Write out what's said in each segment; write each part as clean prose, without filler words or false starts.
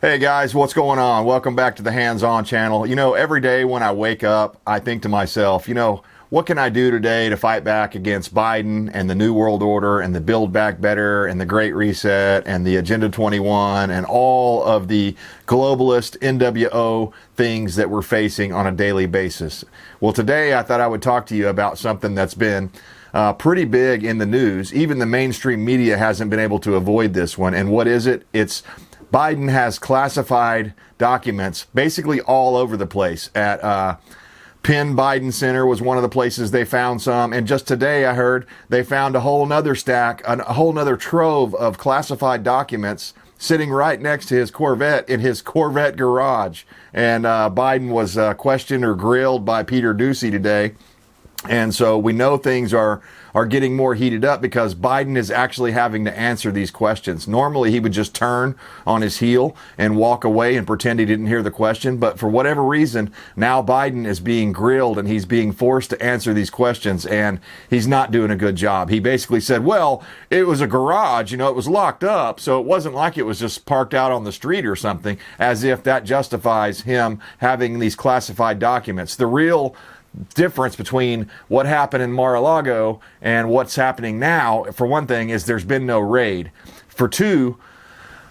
Hey guys, what's going on? Welcome back to the Hands On channel. Every day when I wake up, I think to myself, what can I do today to fight back against Biden and the New World Order and the Build Back Better and the Great Reset and the Agenda 21 and all of the globalist NWO things that we're facing on a daily basis? Well, today I thought I would talk to you about something that's been pretty big in the news. Even the mainstream media hasn't been able to avoid this one. And what is it? It's Biden has classified documents basically all over the place. At Penn Biden Center was one of the places they found some. And just today I heard they found a whole nother stack, a whole nother trove of classified documents sitting right next to his Corvette in his Corvette garage. And Biden was questioned or grilled by Peter Doocy today. And so we know things are getting more heated up because Biden is actually having to answer these questions. Normally, he would just turn on his heel and walk away and pretend he didn't hear the question. But for whatever reason, now Biden is being grilled and he's being forced to answer these questions, and he's not doing a good job. He basically said, well, it was a garage, it was locked up, so it wasn't like it was just parked out on the street or something, as if that justifies him having these classified documents. The real difference between what happened in Mar-a-Lago and what's happening now, for one thing, is there's been no raid. For two,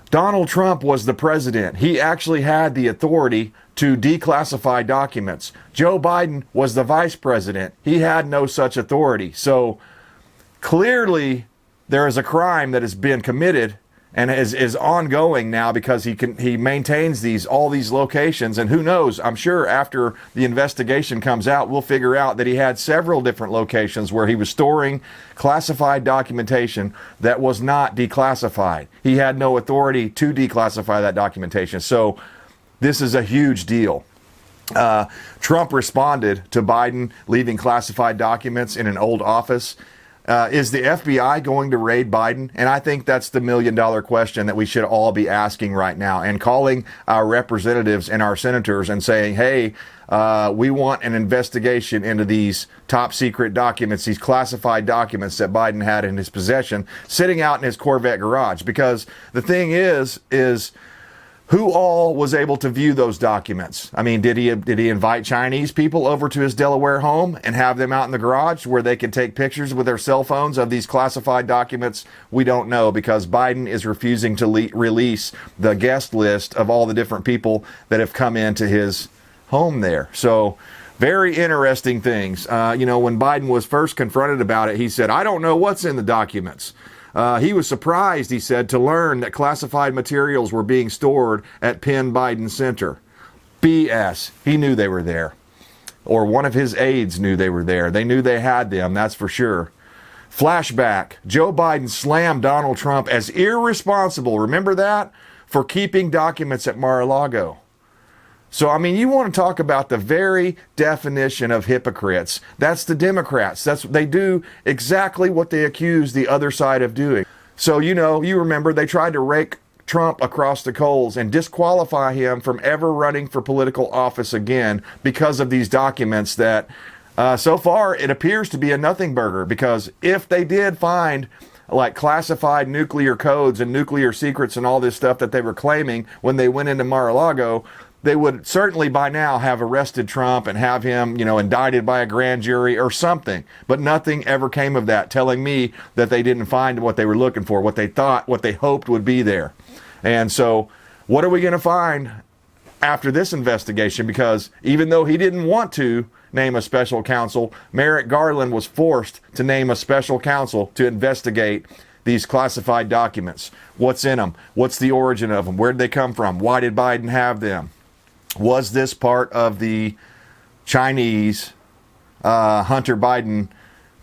Donald Trump was the president. He actually had the authority to declassify documents. Joe Biden was the vice president. He had no such authority. So clearly there is a crime that has been committed and is ongoing now because he maintains all these locations. And who knows, I'm sure after the investigation comes out, we'll figure out that he had several different locations where he was storing classified documentation that was not declassified. He had no authority to declassify that documentation. So this is a huge deal. Trump responded to Biden leaving classified documents in an old office. Is the FBI going to raid Biden? And I think that's the million-dollar question that we should all be asking right now, and calling our representatives and our senators and saying, hey, we want an investigation into these top secret documents, these classified documents that Biden had in his possession, sitting out in his Corvette garage. Because the thing is who all was able to view those documents? I mean, did he invite Chinese people over to his Delaware home and have them out in the garage where they could take pictures with their cell phones of these classified documents? We don't know, because Biden is refusing to release the guest list of all the different people that have come into his home there. So very interesting things. When Biden was first confronted about it, he said, I don't know what's in the documents. He was surprised, he said, to learn that classified materials were being stored at Penn Biden Center. BS. He knew they were there. Or one of his aides knew they were there. They knew they had them, that's for sure. Flashback. Joe Biden slammed Donald Trump as irresponsible, remember that? For keeping documents at Mar-a-Lago. So, you want to talk about the very definition of hypocrites. That's the Democrats. They do exactly what they accuse the other side of doing. So, you remember they tried to rake Trump across the coals and disqualify him from ever running for political office again because of these documents that, so far, it appears to be a nothing burger. Because if they did find like classified nuclear codes and nuclear secrets and all this stuff that they were claiming when they went into Mar-a-Lago, they would certainly by now have arrested Trump and have him, indicted by a grand jury or something. But nothing ever came of that, telling me that they didn't find what they were looking for, what they thought, what they hoped would be there. And so what are we going to find after this investigation? Because even though he didn't want to name a special counsel, Merrick Garland was forced to name a special counsel to investigate these classified documents. What's in them? What's the origin of them? Where did they come from? Why did Biden have them? Was this part of the Chinese Hunter Biden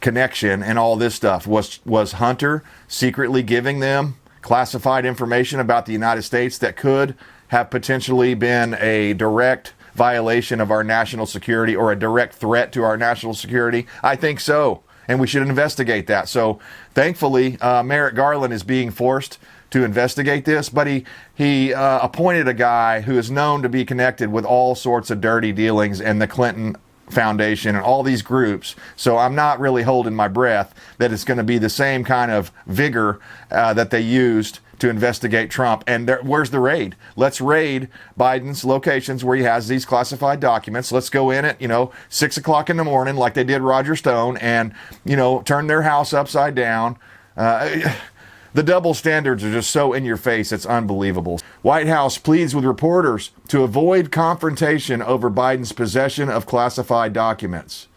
connection and all this stuff? Was Hunter secretly giving them classified information about the United States that could have potentially been a direct violation of our national security or a direct threat to our national security? I think so, and we should investigate that. So thankfully, Merrick Garland is being forced to investigate this, but he appointed a guy who is known to be connected with all sorts of dirty dealings and the Clinton Foundation and all these groups. So I'm not really holding my breath that it's going to be the same kind of vigor that they used to investigate Trump. And where's the raid? Let's raid Biden's locations where he has these classified documents. Let's go in at, 6 o'clock in the morning like they did Roger Stone and, turn their house upside down. The double standards are just so in your face, it's unbelievable. White House pleads with reporters to avoid confrontation over Biden's possession of classified documents.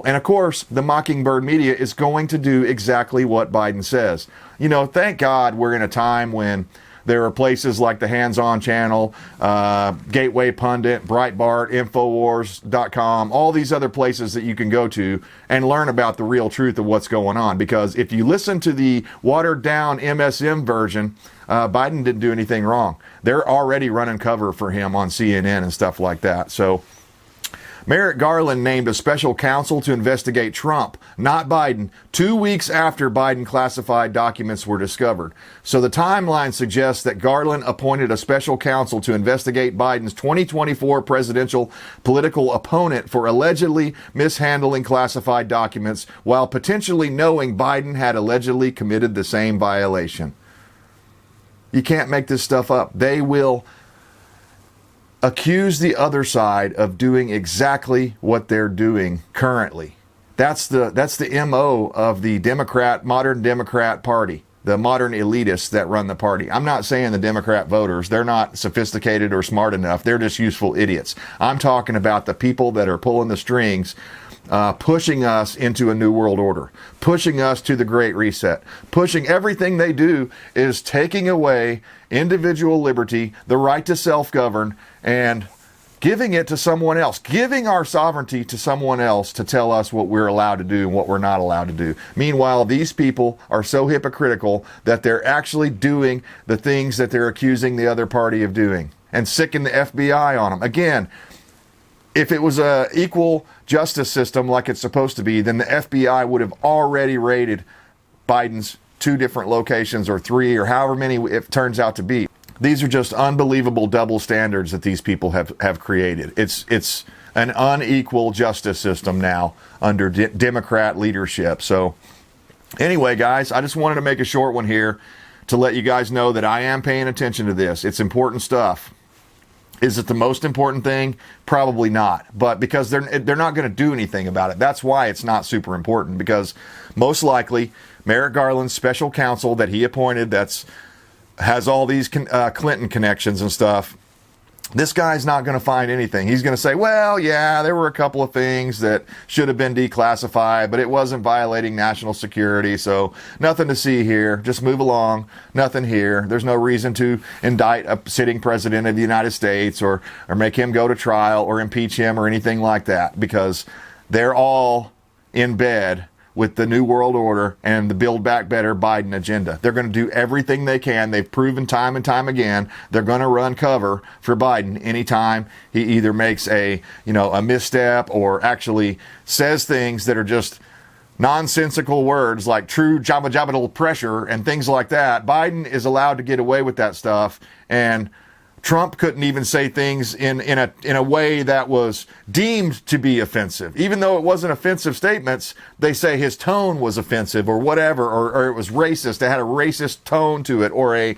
And of course, the Mockingbird media is going to do exactly what Biden says. Thank God we're in a time when there are places like the Hands On channel, Gateway Pundit, Breitbart, Infowars.com, all these other places that you can go to and learn about the real truth of what's going on. Because if you listen to the watered down MSM version, Biden didn't do anything wrong. They're already running cover for him on CNN and stuff like that. So Merrick Garland named a special counsel to investigate Trump, not Biden, 2 weeks after Biden classified documents were discovered. So the timeline suggests that Garland appointed a special counsel to investigate Biden's 2024 presidential political opponent for allegedly mishandling classified documents while potentially knowing Biden had allegedly committed the same violation. You can't make this stuff up. They will accuse the other side of doing exactly what they're doing currently. That's the MO of the modern Democrat Party, the modern elitists that run the party. I'm not saying the Democrat voters, they're not sophisticated or smart enough. They're just useful idiots. I'm talking about the people that are pulling the strings, pushing us into a new world order, pushing us to the Great Reset, pushing everything they do is taking away individual liberty, the right to self-govern, and giving it to someone else, giving our sovereignty to someone else to tell us what we're allowed to do and what we're not allowed to do. Meanwhile, these people are so hypocritical that they're actually doing the things that they're accusing the other party of doing and sicking the FBI on them. Again, if it was a equal justice system like it's supposed to be, then the FBI would have already raided Biden's 2 different locations or 3 or however many it turns out to be. These are just unbelievable double standards that these people have created. It's an unequal justice system now under Democrat leadership. So anyway, guys, I just wanted to make a short one here to let you guys know that I am paying attention to this. It's important stuff. Is it the most important thing? Probably not. But because they're not going to do anything about it. That's why it's not super important, because most likely Merrick Garland's special counsel that he appointed has all these Clinton connections and stuff. This guy's not going to find anything. He's going to say, well, yeah, there were a couple of things that should have been declassified, but it wasn't violating national security, so nothing to see here. Just move along. Nothing here. There's no reason to indict a sitting president of the United States or make him go to trial or impeach him or anything like that, because they're all in bed with the New World Order and the Build Back Better Biden agenda. They're going to do everything they can. They've proven time and time again they're going to run cover for Biden anytime he either makes a misstep or actually says things that are just nonsensical words like true jabba pressure and things like that. Biden is allowed to get away with that stuff, and Trump couldn't even say things in a way that was deemed to be offensive. Even though it wasn't offensive statements, they say his tone was offensive or whatever, or it was racist. It had a racist tone to it, or a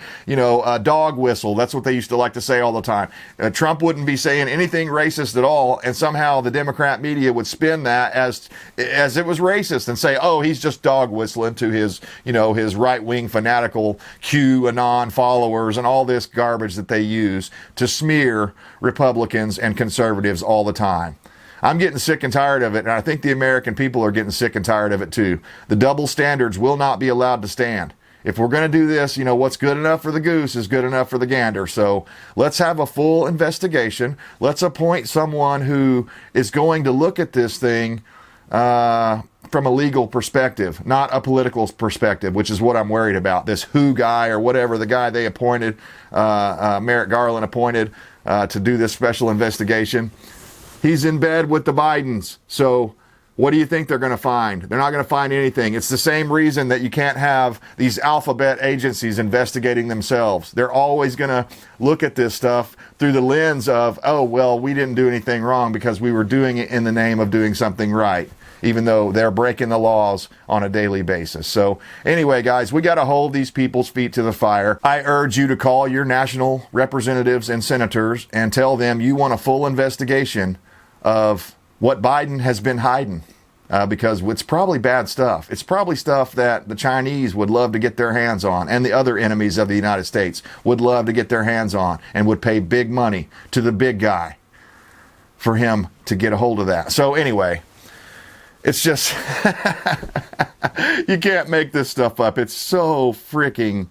dog whistle. That's what they used to like to say all the time. Trump wouldn't be saying anything racist at all, and somehow the Democrat media would spin that as it was racist and say, oh, he's just dog whistling to his right-wing fanatical QAnon followers and all this garbage that they use to smear Republicans and conservatives all the time. I'm getting sick and tired of it, and I think the American people are getting sick and tired of it too. The double standards will not be allowed to stand. If we're going to do this, what's good enough for the goose is good enough for the gander. So let's have a full investigation. Let's appoint someone who is going to look at this thing from a legal perspective, not a political perspective, which is what I'm worried about. This WHO guy or whatever, the guy they appointed, Merrick Garland appointed to do this special investigation. He's in bed with the Bidens. So what do you think they're going to find? They're not going to find anything. It's the same reason that you can't have these alphabet agencies investigating themselves. They're always going to look at this stuff through the lens of, oh, well, we didn't do anything wrong because we were doing it in the name of doing something right. even though they're breaking the laws on a daily basis. So anyway, guys, we got to hold these people's feet to the fire. I urge you to call your national representatives and senators and tell them you want a full investigation of what Biden has been hiding. Because it's probably bad stuff. It's probably stuff that the Chinese would love to get their hands on, and the other enemies of the United States would love to get their hands on, and would pay big money to the big guy for him to get a hold of that. So anyway, it's just, you can't make this stuff up. It's so freaking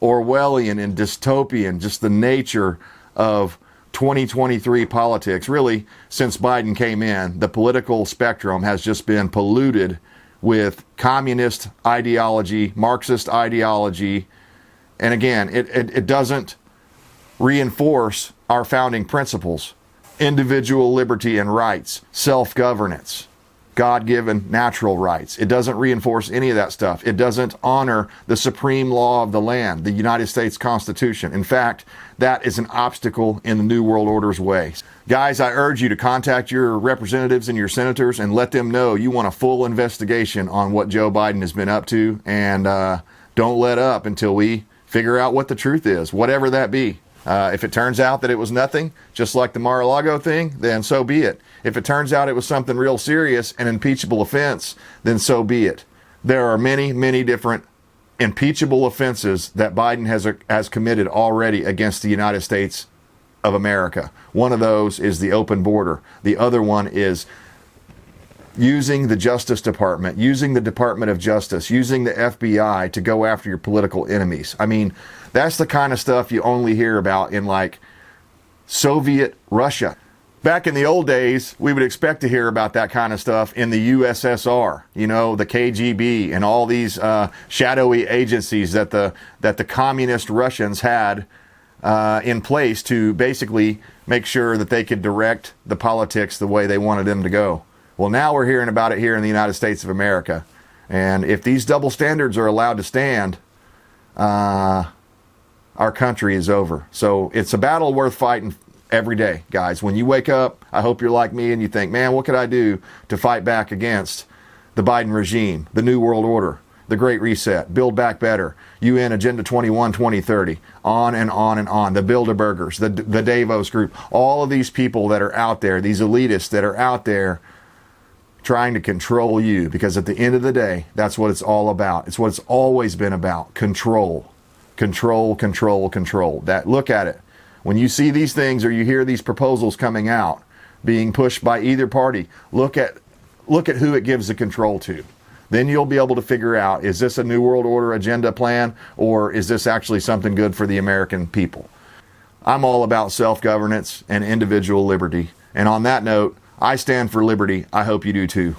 Orwellian and dystopian, just the nature of 2023 politics. Really, since Biden came in, the political spectrum has just been polluted with communist ideology, Marxist ideology. And again, it doesn't reinforce our founding principles: individual liberty and rights, self-governance, God-given natural rights. It doesn't reinforce any of that stuff. It doesn't honor the supreme law of the land, the United States Constitution. In fact, that is an obstacle in the New World Order's way. Guys, I urge you to contact your representatives and your senators and let them know you want a full investigation on what Joe Biden has been up to, and don't let up until we figure out what the truth is, whatever that be. If it turns out that it was nothing, just like the Mar-a-Lago thing, then so be it. If it turns out it was something real serious, an impeachable offense, then so be it. There are many, many different impeachable offenses that Biden has committed already against the United States of America. One of those is the open border. The other one is using the Justice Department, using the Department of Justice, using the FBI to go after your political enemies. I mean, that's the kind of stuff you only hear about in like Soviet Russia. Back in the old days, we would expect to hear about that kind of stuff in the USSR, you know, the KGB and all these shadowy agencies that the communist Russians had in place to basically make sure that they could direct the politics the way they wanted them to go. Well, now we're hearing about it here in the United States of America. And if these double standards are allowed to stand, our country is over. So it's a battle worth fighting every day, guys. When you wake up, I hope you're like me and you think, man, what could I do to fight back against the Biden regime, the New World Order, the Great Reset, Build Back Better, UN Agenda 21, 2030, on and on and on, the Bilderbergers, the Davos Group, all of these people that are out there, these elitists that are out there trying to control you, because at the end of the day, that's what it's all about. It's what it's always been about: control, control, control, control. That, look at it. When you see these things or you hear these proposals coming out being pushed by either party, look at who it gives the control to. Then you'll be able to figure out, is this a New World Order agenda plan, or is this actually something good for the American people? I'm all about self-governance and individual liberty. And on that note, I stand for liberty. I hope you do too.